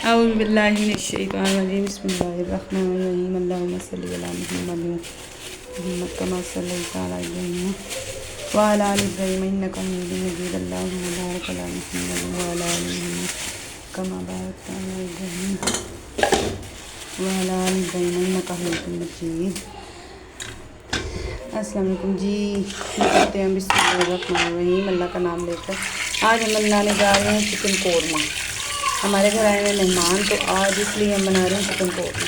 औज़ु बिल्लाहि मिनश्शैतानिर्रजीम बिस्मिल्लाहिर्रहमानिर्रहीम अल्लाहुम्मा सल्लि अला मुहम्मद कमा सल्लैता अला इब्राहीम व अला आलि इब्राहीम इन्नका हमीदुम मजीद अल्लाहुम्मा बारिक अला मुहम्मद व अला आलि मुहम्मद कमा बारकता अला इब्राहीम व अला आलि इब्राहीम इन्नका हमीदुम मजीद। अस्सलाम वालेकुम जी। करते हैं बिस्मिल्लाहिर्रहमानिर्रहीम, अल्लाह का नाम लेकर। आज हम बनाने जा रहे हैं चिकन कोरमा। हमारे घर आए हुए मेहमान, तो आज इसलिए हम बना रहे हैं चिकन कोरमा।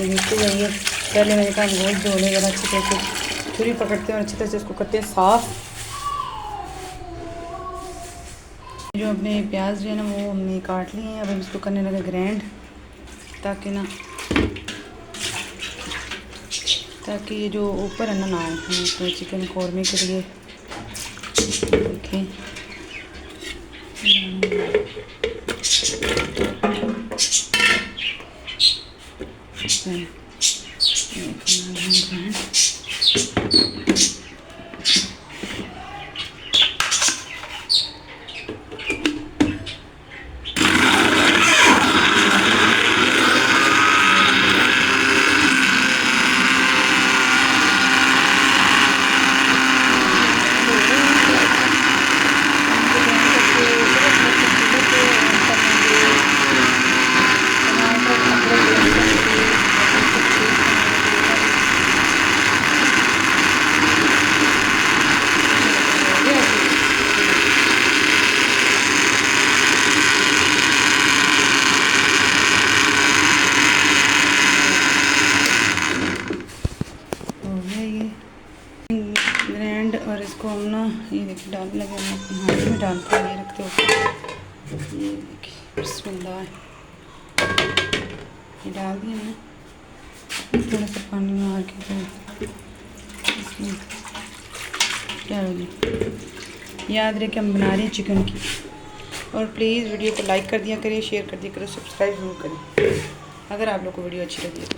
ये देखते जाइए। पहले मैंने कहा गोश्त धो लें, ज़रा अच्छी तरह से छुरी पकड़ते हैं और अच्छी तरह से इसको करते हैं साफ़। जो अपने प्याज जो है ना वो हमने काट लिए हैं। अब हम इसको करने लगे ग्राइंड, ताकि ये जो ऊपर है ना आए। हम इसको चिकन कोरमे के लिए देखें ग्रैंड। और इसको हम ना ये देखिए डालने लगे, हम अपनी हांडी में डालते हैं, ये रखते हो। ये देखिए बिस्मिल्लाह, ये डाल दिया मैंने। थोड़ा सा पानी मार के इसमें क्या होगी। याद रहे कि हम बना रहे हैं चिकन की। और प्लीज़ वीडियो को लाइक कर दिया करिए, शेयर कर दिया करिए, सब्सक्राइब जरूर करें अगर आप लोग को वीडियो अच्छी लगी तो।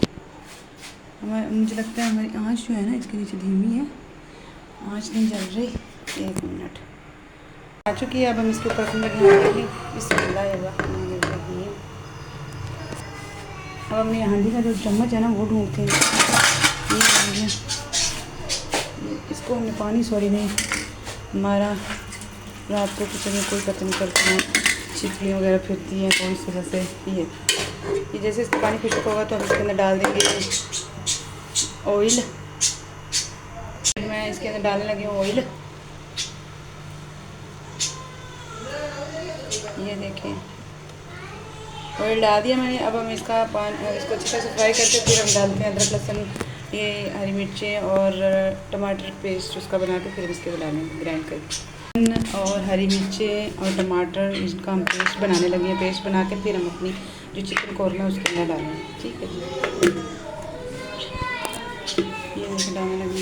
मुझे लगता है हमारी आँच जो है ना इसके नीचे धीमी है, आँच नहीं जल रही। 1 मिनट आ चुकी है। अब हम इसके ऊपर बिस्मिल्लाहिर्रहमानिर्रहीम। अब हमने हांडी का जो चम्मच है ना वो ढूंढते हैं। इसको हमने पानी नहीं हमारा रात को किचन में कोई पता नहीं चलता है, छिपकलियाँ वगैरह फिरती हैं, तो इस वजह से ये जैसे इसका पानी खुश्क होगा तो हम इसके अंदर डाल देंगे ऑयल। मैं इसके अंदर डालने लगी हूँ ऑयल। ये देखें ऑयल डाल दिया मैंने। अब हम इसको अच्छी तरह से फ्राई करके फिर हम डालते हैं अदरक लहसुन, ये हरी मिर्चें और टमाटर पेस्ट उसका बना के फिर इसके डालेंगे ग्राइंड करके। और हरी मिर्चें और टमाटर इसका हम पेस्ट बनाने लगे हैं। पेस्ट बना के फिर हम अपनी जो चिकन कोरमा है उसके अंदर डालेंगे। ठीक है जी। ये देखिए डालने लगे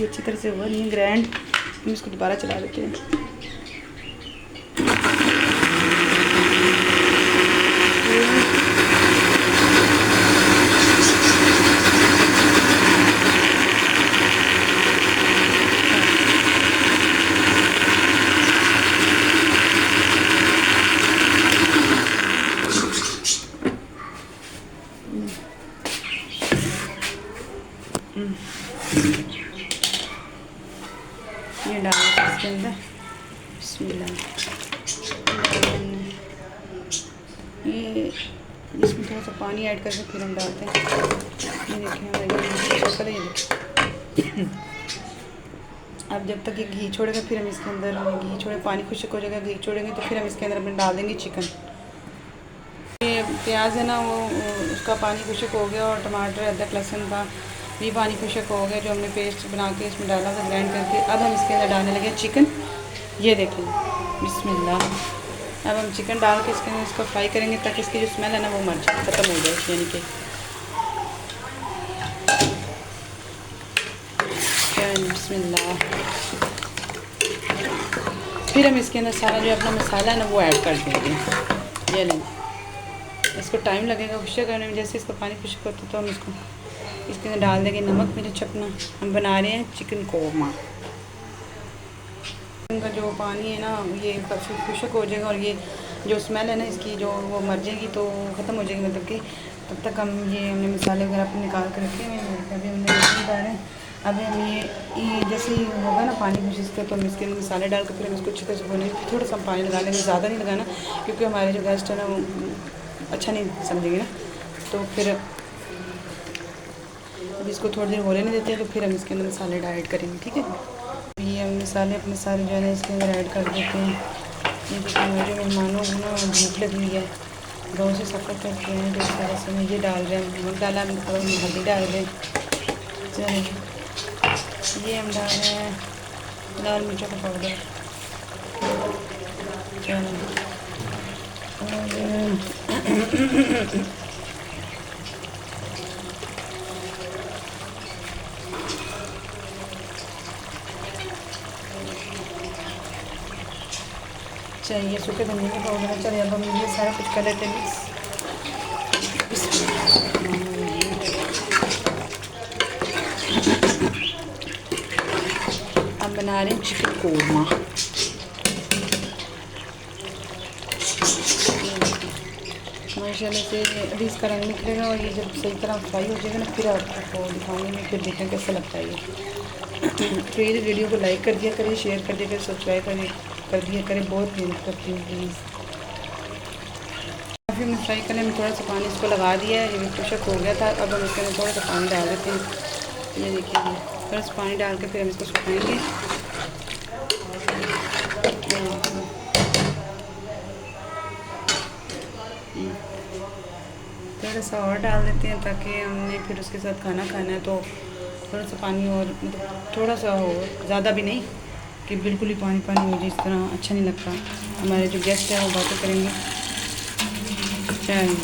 अच्छी तरह से हुआ नहीं ग्राइंड। हम इसको दोबारा चला देते हैं। ये डालना इसके अंदर बिस्मिल्लाह। ये इसमें थोड़ा सा पानी ऐड करके फिर हम डालते हैं। ये देखिए हमारी शक्ल है, ये देखिए। अब जब तक ये घी छोड़ेगा फिर हम इसके अंदर घी छोड़े, पानी खुश्क हो जाएगा, घी छोड़ेंगे तो फिर हम इसके अंदर अपने डाल देंगे चिकन। ये प्याज है ना वो उसका पानी खुश्क हो गया, और टमाटर अदरक लहसुन का भी पानी खुश्क हो गया जो हमने पेस्ट बना के इसमें डाला था ग्राइंड करके। अब हम इसके अंदर डालने लगे चिकन। ये देखिए, बिस्मिल्लाह। अब हम चिकन डाल के इसको फ्राई करेंगे ताकि इसकी जो स्मेल है ना वो मर जाए, ख़त्म हो जाए, यानी कि बिस्मिल्लाह। फिर हम इसके अंदर सारा जो अपना मसाला है ना वो ऐड कर देंगे। ये लें, इसको टाइम लगेगा खुश्क करने में। जैसे इसका पानी खुश्क होता है तो हम इसके अंदर डाल देंगे नमक मिर्च अपना। हम बना रहे हैं चिकन कोरमा। का जो पानी है ना ये काफ़ी खुश्क हो जाएगा और ये जो स्मेल है ना इसकी जो वो मर जाएगी, तो ख़त्म हो जाएगी, मतलब कि तब तक हम हमने मसाले वगैरह अपने निकाल कर रखे हैं। अभी हमने नहीं डाल रहे हैं। अभी हम ये जैसे ही होगा ना पानी कुछ इसका, तो हम इसके अंदर मसाले डाल कर फिर हम इसको अच्छी तरह से भूनेंगे। थोड़ा सा पानी लगा लेंगे, ज़्यादा नहीं लगाना, क्योंकि हमारे जो गेस्ट है ना वो अच्छा नहीं समझेंगे ना। तो फिर अब इसको थोड़ी देर होने नहीं देते हैं, तो फिर हम इसके अंदर मसाले ऐड करेंगे, ठीक है। ये हम मसाले अपने सारे जो है ना इसके अंदर ऐड कर देते हैं। ये देखिए मेरे मेहमानों को ना भूख लगी है, गाँव से सफ़र करते हैं, तो इस तरह से मैं ये डाल रहे हैं। नमक डाला, हल्दी डाल रहे हैं। चलिए ये हम डाल रहे हैं लाल मिर्चों का पाउडर। चलो चाहिए सूखे धनिया का पाउडर है। चलिए अब हम ये सारा कुछ कर लेते हैं मिक्स। हम बना रहे हैं चिकन कोरमा। माशाल्लाह से अभी इसका रंग निकलेगा और ये जब सही तरह फ्राई हो जाएगा ना फिर आपको दिखाऊंगी मैं, फिर देखें कैसा लगता है ये। प्लीज़ वीडियो को लाइक कर दिया करें, शेयर कर दिया करें, सब्सक्राइब कर दिया करें, बहुत मेहनत करती हूँ प्लीज़। काफ़ी मैं फ्राई करने में थोड़ा सा पानी इसको लगा दिया है, ये भी खुश्क हो गया था। अब हम इसके अंदर थोड़ा सा पानी डाल देते हैं। ये देखिए थोड़ा सा पानी डाल के फिर हम इसको सुखाएँगे। थोड़ा सा और डाल देते हैं ताकि हमने फिर उसके साथ खाना खाना है, तो थोड़ा सा पानी और मतलब थोड़ा सा हो, ज़्यादा भी नहीं कि बिल्कुल ही पानी पानी हो जाए, इस तरह अच्छा नहीं लगता। हमारे जो गेस्ट हैं वो बातें करेंगे। चाहिए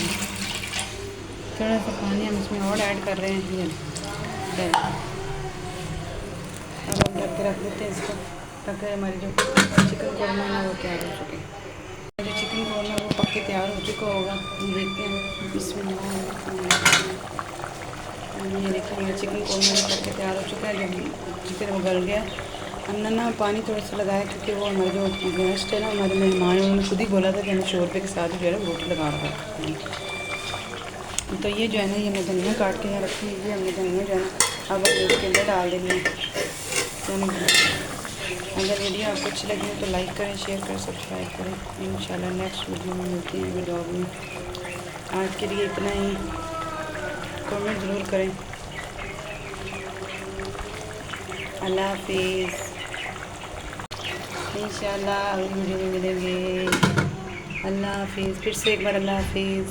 थोड़ा सा पानी हम इसमें और ऐड कर रहे हैं। ये अब हम ढक के रख देते हैं इसको ताकि हमारी जो चिकन कोरमा है वो तैयार हो चुके। जो चिकन कोरमा वो पक के तैयार हो चुका होगा, हम देखते हैं। इसमें ये देखिए हमारा चिकन कोरमा पक के तैयार हो चुका है। जब चिकन वो गल गया, हमने ना पानी थोड़ा सा लगाया क्योंकि वो हमारे जो गेस्ट है ना, हमारे मेहमान, उन्होंने खुद ही बोला था कि हमें शोरबे के साथ जो है ना रोटी लगा रहा है। तो ये जो है ना ये मैं धनिया काट के यहाँ रखी है, ये हमने धनिया जो है ना अब हम इसके अंदर डाल देंगे। अगर वीडियो आपको अच्छी लगी हो तो लाइक करें, शेयर करें, सब्सक्राइब करें। इंशाल्लाह नेक्स्ट वीडियो में मिलते हैं ब्लॉग में। आज के लिए इतना ही, कमेंट ज़रूर करें। अल्लाह हाफिज़। इंशाल्लाह अगली वीडियो में मिलेंगे। अल्लाह हाफिज़। फिर से एक बार अल्लाह हाफिज़।